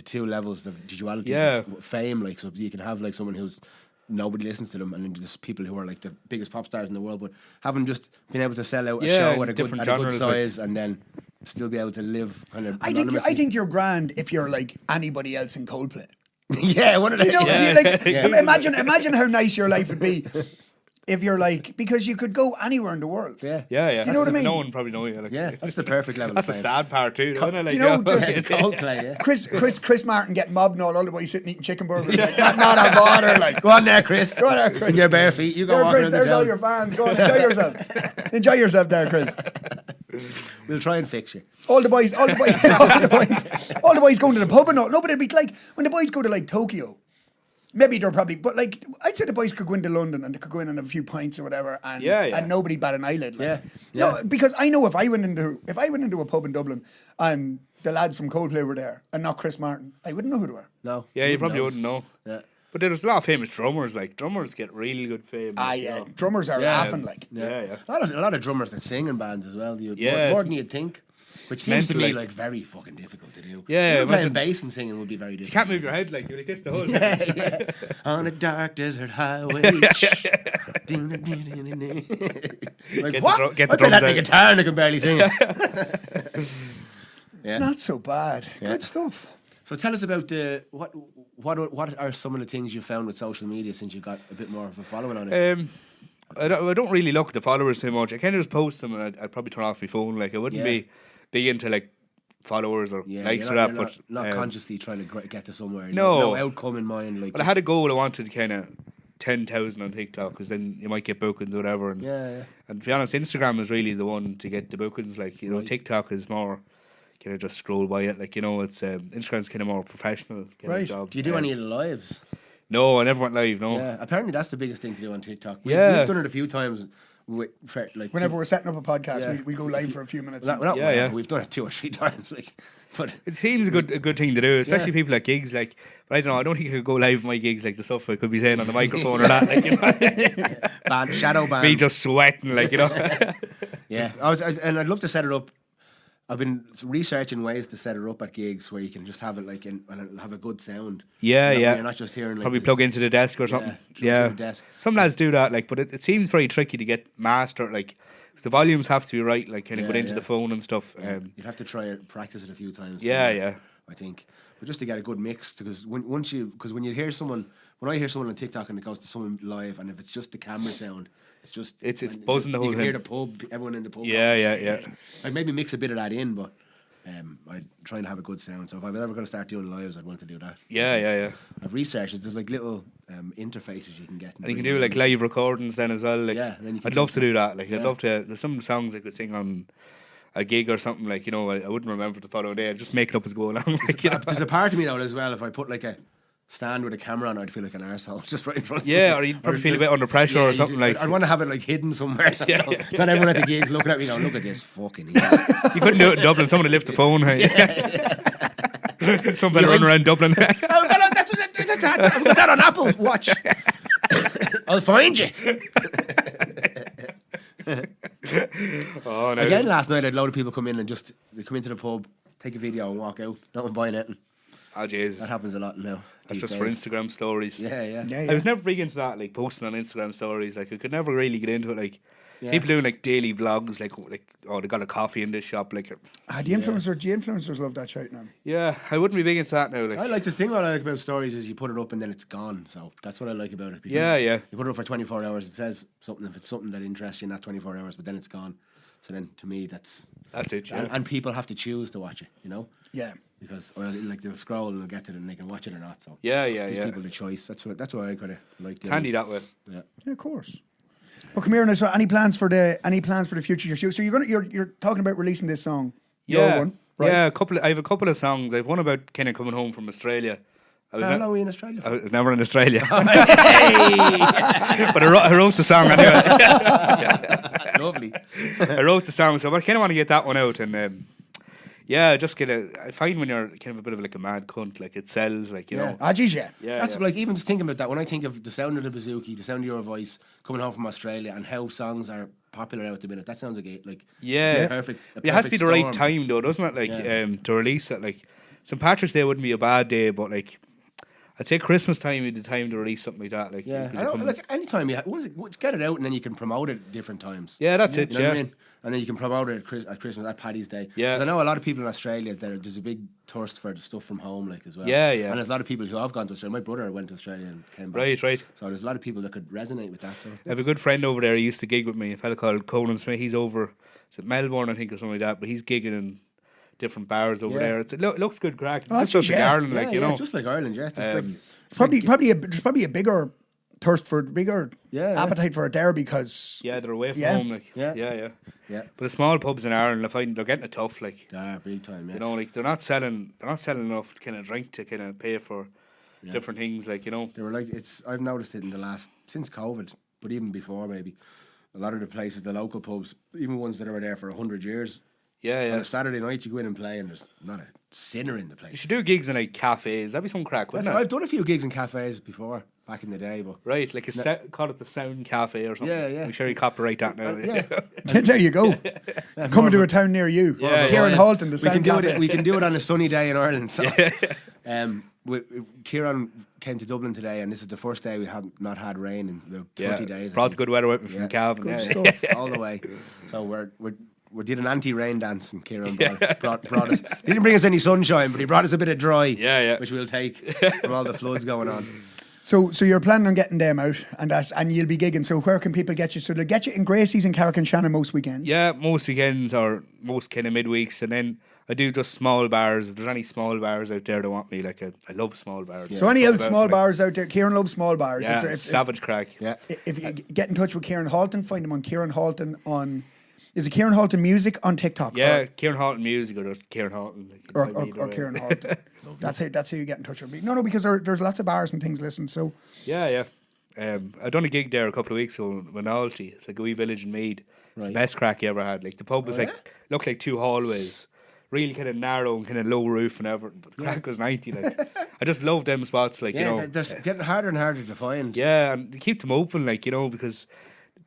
two levels of duality of fame. Like, so you can have like someone who's nobody listens to them, and then there's people who are like the biggest pop stars in the world, but having just been able to sell out a show at a good size, and then still be able to live kind of anonymously. I think you're grand if you're like anybody else in Coldplay. Yeah, one of the Imagine how nice your life would be if you're like, because you could go anywhere in the world. Yeah. Yeah. Do you know what I mean? No one probably know you. Like, Yeah, that's the perfect level. That's of the fame. sad part too, isn't it? Like, you know, just Coldplay, yeah. Chris Martin getting mobbed and all the boys sitting eating chicken burgers. Like, not a bother. Like, Go on there, Chris. Go on there, Chris. In your bare feet. You go there, walking Chris, around the there's all town. your fans. Go on, enjoy yourself. Enjoy yourself there, Chris. We'll try and fix you. All the boys going to the pub and all. No, but it'd be like when the boys go to like Tokyo. Maybe they're probably, but like I'd say the boys could go into London and they could go in and have a few pints or whatever, and and nobody bat an eyelid. Like. Yeah. No, because I know if I went into a pub in Dublin and the lads from Coldplay were there and not Chris Martin, I wouldn't know who they were. No. Yeah, you probably wouldn't know. Yeah. But there's a lot of famous drummers. Like drummers get really good fame. Ah, like, yeah. you know. Drummers are laughing like. Yeah. A lot of drummers that sing in bands as well. Yeah. More than you'd think. Which seems to Mentally. me like very fucking difficult to do. Yeah, Even playing imagine- bass and singing would be very You difficult. can't move your head like you're like this the whole time. Yeah. On a dark desert highway. Like, Get the what? drum- get the I play drums that in out. the guitar and I can barely sing it. Yeah. Not so bad. Yeah. Good stuff. So tell us about what are some of the things you found with social media since you got a bit more of a following on it? I don't really look at the followers too much. I kind of just post them and I'd probably turn off my phone. Like I wouldn't be big into like followers or likes or that. But not consciously trying to get to somewhere. No. No outcome in mind. Like, But I had a goal. I wanted kind of 10,000 on TikTok because then you might get bookings or whatever. And, and to be honest, Instagram is really the one to get the bookings. Like, you know, TikTok is more kind of just scroll by it. Like, you know, it's Instagram's kind of more professional kind of job. Do you do any of the lives? No, I never went live. No. Yeah, apparently that's the biggest thing to do on TikTok. We've done it a few times. Like Whenever we're setting up a podcast, we go live for a few minutes. We've done it 2 or 3 times. Like, but it seems a good thing to do, especially people at gigs. Like, but I don't know. I don't think I could go live at my gigs like the stuff I could be saying on the microphone or that. Like, you know, shadow ban. me just sweating, like, you know. Yeah, and I'd love to set it up. I've been researching ways to set it up at gigs where you can just have it like and have a good sound. Yeah, You're not just hearing like probably plug into the desk or something. Yeah, to the desk. Some lads do that, like, but it seems very tricky to get mastered. Like, 'cause the volumes have to be right, like, kind of going into the phone and stuff. You'd have to try it, practice it a few times. Yeah. I think, but just to get a good mix, because when you hear someone, when I hear someone on TikTok and it goes to someone live, and if it's just the camera sound. It's buzzing the whole thing. You thing. hear the pub, everyone in the pub. Yeah. I'd maybe mix a bit of that in, but I'd try and have a good sound. So if I was ever going to start doing lives, I'd want to do that. Yeah. I've researched it. There's like little interfaces you can get. And you can do like live recordings then as well. Like, then you can I'd love to do that. Like, I'd love to. There's some songs I could sing on a gig or something. Like, you know, I wouldn't remember the following day. I'd just make it up as go along. Like, you know? There's a part of me though as well. If I put like a stand with a camera on, I'd feel like an arsehole just right in front of me. Yeah, or you'd probably feel a bit under pressure or something like. I'd want to have it like hidden somewhere. So not everyone at the gigs looking at me going, look at this fucking idiot. You couldn't do it in Dublin. Someone would lift the phone. Some fella running around Dublin. I've got that on Apple Watch. I'll find you. Oh, no. Again, last night I had a load of people come in and they come into the pub, take a video and walk out. No one buying anything. Oh, Jesus. That happens a lot now. That's just days. for Instagram stories. Yeah. I was never big into that, like posting on Instagram stories. Like, I could never really get into it. Like, people doing like daily vlogs, like oh, they got a coffee in this shop. Like, The influencers love that shit now. yeah, I wouldn't be big into that now. Like, I like this thing. What I like about stories is you put it up and then it's gone. So that's what I like about it. Because Yeah. You put it up for 24 hours. It says something if it's something that interests you in that 24 hours, but then it's gone. So then, to me, that's it. Yeah. and people have to choose to watch it. You know. Yeah. Because like they'll scroll and they'll get to it and they can watch it or not. So Yeah. gives people the choice. That's what I kind of like. It's handy that way. Yeah. Yeah, of course. But come here now. So, any plans for the future? So you're talking about releasing this song. Your one, right? Yeah, I have a couple of songs. I've one about kind of coming home from Australia. How long were you in Australia? I was never in Australia. But I wrote the song anyway. Lovely. I wrote the song, so I kind of want to get that one out. And just I find when you're kind of a bit of like a mad cunt, like it sells, like, you know. Ah, geez, yeah. That's like, even just thinking about that, when I think of the sound of the Bouzouki, the sound of your voice coming home from Australia and how songs are popular out at the minute, that sounds like it's a perfect It has to be the right storm. time though, doesn't it? Like to release it. Like St. Patrick's Day wouldn't be a bad day, but like I'd say Christmas time would be the time to release something like that. Like, Yeah, 'cause I you don't, come- like anytime get it out and then you can promote it at different times. yeah, that's it. You know Yeah, what I mean? And then you can promote it at Christmas, at Paddy's Day. Yeah. 'Cause I know a lot of people in Australia there's a big thirst for the stuff from home, like as well. Yeah, yeah. And there's a lot of people who have gone to Australia. My brother went to Australia and came back. Right. So there's a lot of people that could resonate with that. So I have a good friend over there. He used to gig with me. A fella called Conan Smith. He's over, is it Melbourne, I think, or something like that. But he's gigging in different bars over Yeah. there. It looks good crack. Oh, It's just like yeah. Ireland, like, you know. just like Ireland. Yeah, it's just like There's probably a bigger thirst for bigger Yeah. appetite for it there because Yeah, they're away from Yeah. home, like. Yeah. Yeah. yeah, But the small pubs in Ireland, I find they're getting it tough, like. big time. Yeah, You know, like they're not selling enough kind of drink to kind of pay for different things, like, you know. they were like I've noticed it in since COVID, but even before maybe. A lot of the places, the local pubs, even ones that are there for 100 years. Yeah. On a Saturday night, you go in and play, and there's not a sinner in the place. You should do gigs in like cafes. That'd be some crack, wouldn't it? I've done a few gigs in cafes before, back in the day, but Right, like call it the Sound Cafe or something. Yeah. Make sure you copyright that now. yeah, there you go. Coming to a town near you. Yeah, Ciaran yeah. Halton, the we Sound can do Cafe. it. We can do it on a sunny day in Ireland. So, Ciaran came to Dublin today, and this is the first day we have not had rain in about 30 days. I Brought the think. good weather with me from Yeah. Calvin. Good Yeah. stuff. all the way. So we did an anti-rain dance, and Ciaran brought us. He didn't bring us any sunshine, but he brought us a bit of dry. Yeah. Which we'll take from all the floods going on. So you're planning on getting them out and you'll be gigging. So where can people get you? So they'll get you in Gracie's and Carrick-on-Shannon most weekends. Yeah, most weekends or most kind of midweeks, and then I do just small bars. If there's any small bars out there that want me, like I love small bars. So any Talk old about, small like, bars out there, Ciaran loves small bars. Yeah, If savage crack. Yeah. if you get in touch with Ciaran Halton, find him on Ciaran Halton on. Is it Ciaran Halton Music on TikTok? Yeah, Ciaran Halton Music or just Ciaran Halton. Like, Or either way. Ciaran Halton. That's how you get in touch with me. No, because there's lots of bars and things. Listen, so Yeah. I done a gig there a couple of weeks ago in Nolte. It's like a wee village in Meath. It's the best crack you ever had. Like the pub was looked like two hallways, really kind of narrow and kind of low roof and everything. But the crack was 90. Like I just love them spots. Like Yeah, you know, they're getting harder and harder to find. yeah, and they keep them open. Like you know, because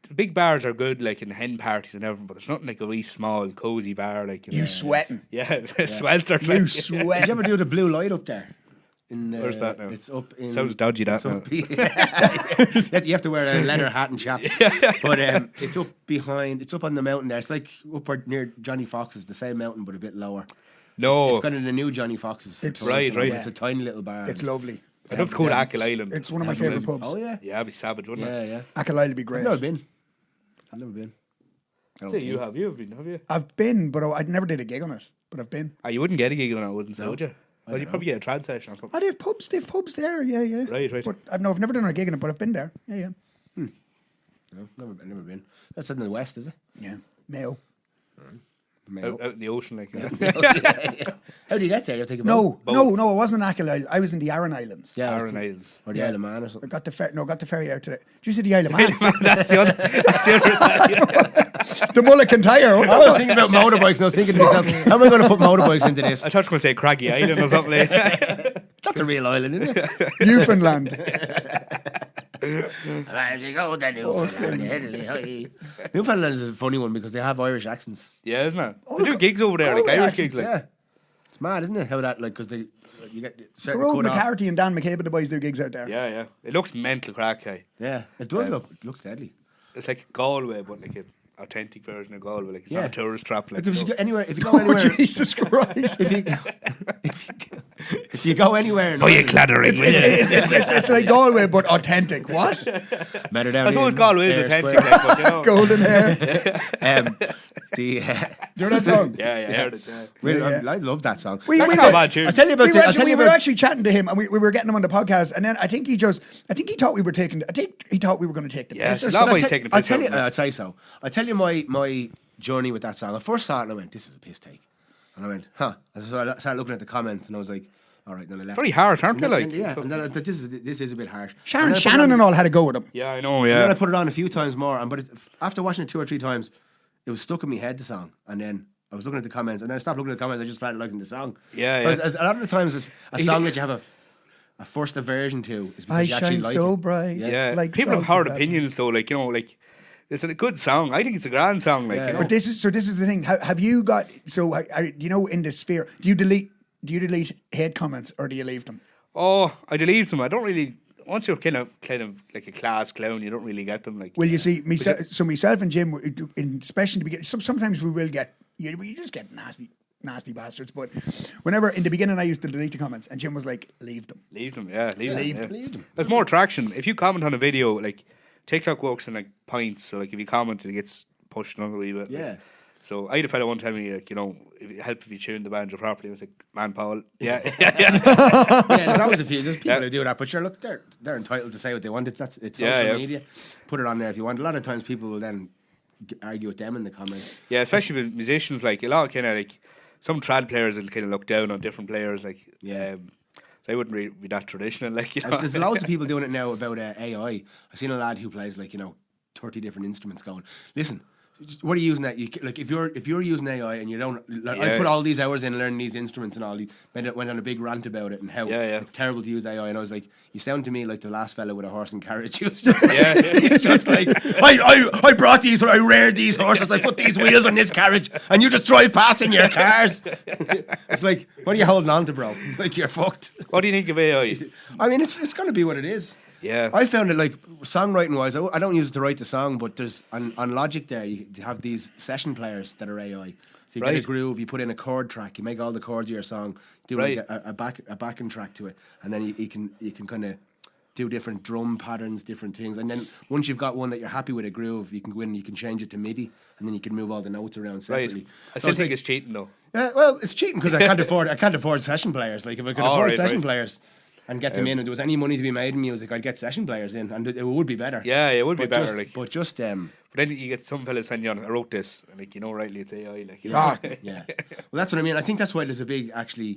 the big bars are good, like in hen parties and everything. But there's nothing like a wee small cozy bar. Like you sweating. yeah, swelter. You like, sweat. Did you ever do the blue light up there? Where's that now? It's up in. Sounds dodgy, that it's up, you have to wear a leather hat and chaps. But it's up behind. It's up on the mountain there. It's like up near Johnny Fox's, the same mountain but a bit lower. No, It's kind of the new Johnny Fox's. It's- Right. It's a tiny little bar. It's lovely. I love to go to Achill Island. It's one of my favourite pubs. Oh yeah. Yeah, it'd be savage, wouldn't it? Yeah. Achill Island would be great. I've never been. I don't So think. you have been, have you? I've been, but I never did a gig on it. But I've been. You wouldn't get a gig on it, wouldn't you? Would you? Well, don't you'd probably get a trad session or something. Oh, they have pubs there. Yeah. Right. But I've never done a gig on it, but I've been there. Yeah. No, never been. That's in the west, is it? Yeah. Mayo. Mayo. Out in the ocean, like. How do you get there? You take a No, boat? it wasn't Achill Island. I was in the Aran Islands. Yeah, I was Aran thinking- Isles. or the Isle of Man or I something. got the ferry out today. Did you see the Isle of Man? That's the other. The Mullican Tire. I was thinking about motorbikes and I was thinking to myself, how am I going to put motorbikes into this? I thought you were going to say Craggy Island or something. Like. That's a real island, isn't it? Newfoundland. Newfoundland is a funny one because they have Irish accents. Yeah, isn't it? They do gigs over there, like Galway Irish accents, gigs. Like. Yeah. It's mad, isn't it? How that, like, because you get certain Road cut off. McCarthy and Dan McCabe, the boys do gigs out there. Yeah. It looks mental crack, hey. Yeah, it does look, it looks deadly. It's like Galway, but like an authentic version of Galway. Like it's not a tourist trap. Like, Like if so. you go anywhere, if you go Oh, anywhere, Jesus Christ. if you go anywhere, in Oh, you Ireland, clattering with it. It's like Galway, but authentic. What? Matter down I suppose in Galway is Ayr authentic, Square. like, but you know. Golden hair. The Do you know that song? Yeah, I heard it. Yeah. I love that song. We That's did- not a bad tune. I tell you about we were actually chatting to him, and we were getting him on the podcast, and then I think he thought we were taking. I think he thought we were going to take the Yeah, piss. Or it's a lot something. of ways taking the I'll piss tell out you, of it. I'd say so. I tell you my journey with that song. I first saw it and I went, "This is a piss take," and I went, "Huh." So I started looking at the comments and I was like, "All right." Then I left. Very harsh, aren't they? And then- Like, yeah. And then I thought, this is a bit harsh. Sharon And then I put it Shannon on- and all had a go with him. yeah, I know. And then I Yeah, put it on a few times more, after watching it 2 or 3 times, it was stuck in my head, the song. And then I was looking at the comments, and then I stopped looking at the comments. I just started liking the song. Yeah, So yeah. a lot of the times, it's a song that you have a first aversion to is because I you actually shine like so it. bright. yeah. Like People have salt hard in heaven. opinions, though. Like you know, like it's a good song. I think it's a grand song. Like Yeah. you know. But this is the thing. Have you got? So do you know in the sphere? Do you delete hate comments or do you leave them? Oh, I deleted them. I don't really. Once you're kind of like a class clown, you don't really get them. Like, Well, you see, myself and Jim, especially in the beginning, sometimes we will get, you just get nasty bastards. But whenever, in the beginning, I used to delete the comments, and Jim was like, leave them. Leave them, yeah. Leave them. There's more traction. If you comment on a video, like, TikTok works in, like, points. So, like, if you comment, it gets pushed on a wee bit. Yeah. Like, so I had a fellow one time, like, if it helped if you tuned the banjo properly. I was like, man, Paul, yeah. Yeah, there's always a few. There's people who do that, but sure, look, they're entitled to say what they want. It's social media. Put it on there if you want. A lot of times people will then argue with them in the comments. Yeah, especially with musicians, like a lot of kind of like some trad players will kind of look down on different players, like so I wouldn't really be that traditional, like There's loads of people doing it now about AI. I've seen a lad who plays 30 different instruments. Going, listen. What are you using that? If you're using AI and you don't, I put all these hours in learning these instruments and all. He went on a big rant about it and how it's terrible to use AI. And I was like, you sound to me like the last fella with a horse and carriage. He was just he's just like, I brought these, or I reared these horses. I put these wheels on this carriage, and you just drive past in your cars. It's like, what are you holding on to, bro? Like, you're fucked. What do you think of AI? I mean, it's going to be what it is. Yeah, I found it like songwriting wise. I don't use it to write the song, but there's on Logic there. You have these session players that are AI. So you get a groove, you put in a chord track, you make all the chords of your song, do like a backing track to it, and then you can kind of do different drum patterns, different things, and then once you've got one that you're happy with a groove, you can go in and you can change it to MIDI, and then you can move all the notes around separately. Right. I still think it's cheating though. Yeah, well, it's cheating because I can't afford session players. Like if I could afford session players and get them in, and there was any money to be made in music, I'd get session players in, and it would be better. Yeah, it would be better. But then you get some fellas saying, I wrote this, and rightly it's AI. Yeah. Well, that's what I mean. I think that's why there's a big actually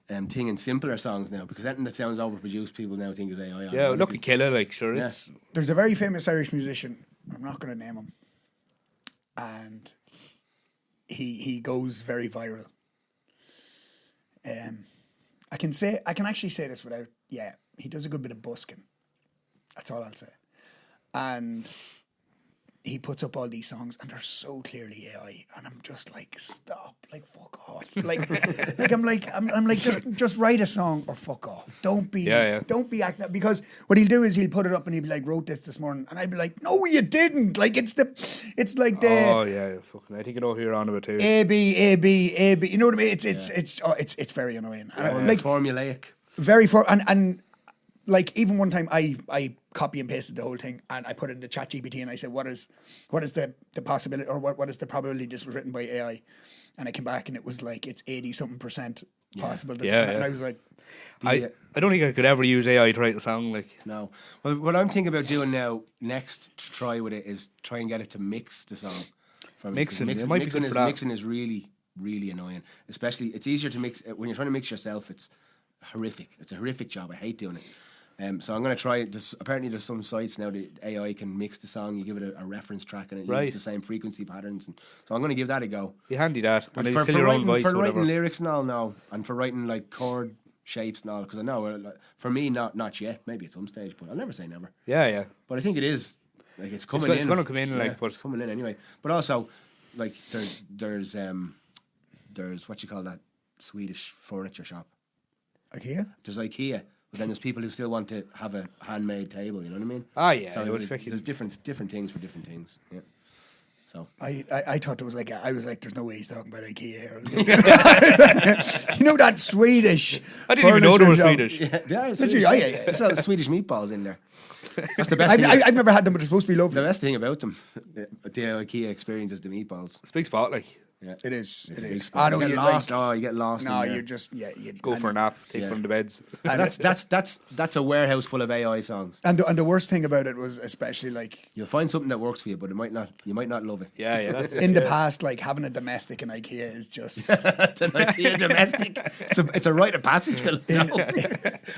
thing in simpler songs now, because anything that sounds overproduced, people now think is AI. Yeah, look at Killer, it's. There's a very famous Irish musician. I'm not going to name him, and he goes very viral. I can actually say this without, he does a good bit of busking. That's all I'll say. And he puts up all these songs and they're so clearly AI, and I'm just like, stop, like fuck off. I'm like just write a song or fuck off. Don't be acting, because what he'll do is he'll put it up and he'll be like, wrote this morning, and I'd be like, no you didn't. Like it's like the oh yeah, fucking I think I know who you're on about too. A B, you know what I mean? It's very annoying. Like formulaic. Very and like even one time I copy and pasted the whole thing and I put it into ChatGPT and I said, what is the possibility, or what is the probability this was written by AI? And I came back and it was like it's 80-something% possible. And I was like, I don't think I could ever use AI to write a song. Like, no. Well, what I'm thinking about doing now next to try with it is try and get it to mix the song. Mixing is really, really annoying. Especially, it's easier to mix when you're trying to mix yourself. It's horrific. It's a horrific job. I hate doing it. So I'm going to try it. Apparently there's some sites now that AI can mix the song. You give it a reference track and it uses the same frequency patterns. And so I'm going to give that a go. Be handy that. And for writing lyrics and all now, and for writing like chord shapes and all, because I know for me not yet. Maybe at some stage, but I'll never say never. Yeah. But I think it is like it's coming in. It's going to come in but it's coming in anyway. But also like there's what you call that Swedish furniture shop. IKEA. There's IKEA. But then there's people who still want to have a handmade table, you know what I mean? Ah, yeah. So there's different things for different things. Yeah. So I thought it was like I was like, there's no way he's talking about IKEA. You know that Swedish? I didn't even know they were Swedish. Yeah, they are Swedish. Yeah. There's some Swedish meatballs in there. That's the best thing. I've never had them, but they're supposed to be lovely. The best thing about them, the IKEA experience, is the meatballs. It's a big spot, like. Yeah. It is. You get lost. You get lost. No, you just you go for a nap. Take one of the beds. And that's a warehouse full of AI songs. And the worst thing about it was especially like you'll find something that works for you, but you might not love it. Yeah. That's in the past, like having a domestic in IKEA is just an IKEA domestic. It's a rite of passage, Phil.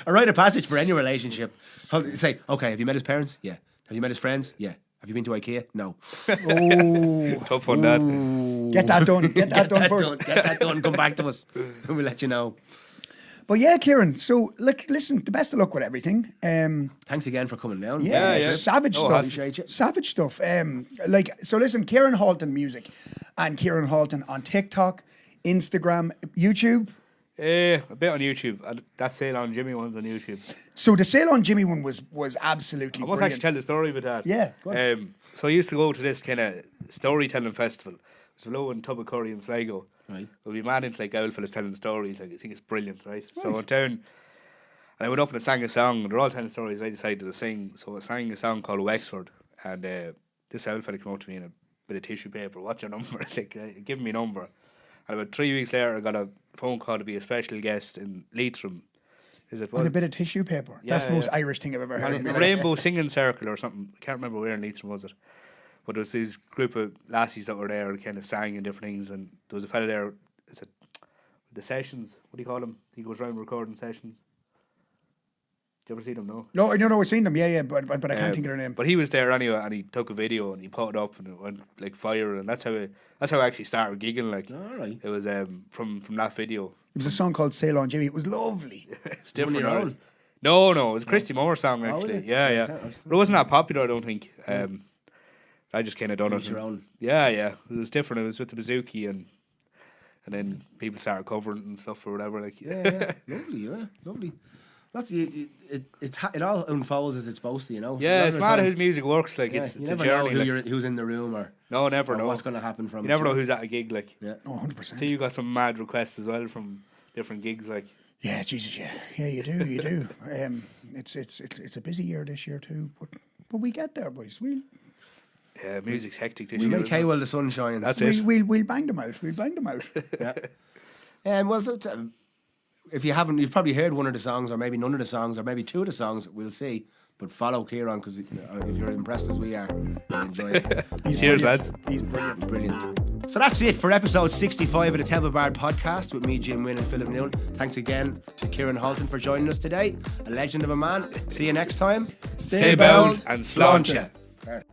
A rite of passage for any relationship. Say, okay, have you met his parents? Yeah. Have you met his friends? Yeah. Have you been to IKEA? No. Oh, tough on that. Get that done. Get that done first. Get that done. Come back to us. We'll let you know. But yeah, Ciaran. So, listen. The best of luck with everything. Thanks again for coming down. Yeah. Savage stuff. Savage stuff. So listen. Ciaran Halton music, and Ciaran Halton on TikTok, Instagram, YouTube. A bit on YouTube. That Sail on Jimmy one's on YouTube. So the Sail on Jimmy one was absolutely I must brilliant. actually tell the story about that. Yeah, go on. So I used to go to this kind of storytelling festival. It's below in Tubbercurry in Sligo. Right. We'll be mad into like owl fellas telling stories. Like I think it's brilliant, right? So I went down and I went up and I sang a song. And they're all telling stories. I decided to sing. So I sang a song called Wexford. And this owl fella came up to me in a bit of tissue paper. What's your number? Like, give me a number. And about 3 weeks later, I got a phone call to be a special guest in Leitrim. Is it? On a bit of tissue paper. Yeah, That's the most yeah. Irish thing I've ever heard. A Rainbow Singing Circle or something. I can't remember where in Leitrim was it. But there was this group of lassies that were there and kind of sang and different things. And there was a fella there, is it the sessions? What do you call them? He goes around recording sessions. Do you ever see them? No? No, I've seen them, but I can't think of their name. But he was there anyway, and he took a video and he put it up, and it went like fire, and that's how I actually started gigging. Like, All right. it was from that video. It was a song called Sail on Jimmy. It was lovely. It's different. your now. own? No, it was a Christy Moore song actually. was it? Yeah. But it wasn't that popular, I don't think. I just kind of done it. Your own. Yeah. It was different. It was with the Bouzouki and then people started covering it and stuff or whatever. Like, Yeah. Lovely. That's it all unfolds as it's supposed to, you know. yeah, So it's a lot mad of how the his music works. Like, time- it's you a never know journey. Like, who's in the room or never know what's going to happen from You it. never know who's at a gig. Like, Yeah. Oh, 100%. see, you got some mad requests as well from different gigs. Like, Yeah, Jesus, yeah, you do. It's a busy year this year too, but we get there, boys. yeah, music's hectic this We year. make hay while the sun shines. That's it. We'll bang them out. Yeah. Well, if you haven't, you've probably heard one of the songs, or maybe none of the songs, or maybe two of the songs. We'll see. But follow Ciaran, because if you're impressed as we are, you'll enjoy it. Cheers, lads. He's brilliant. Brilliant. So that's it for episode 65 of the Temple Bard podcast with me, Jim Wynn, and Philip Noone. Thanks again to Ciaran Halton for joining us today. A legend of a man. See you next time. Stay bold bold and sláinte. sláinte.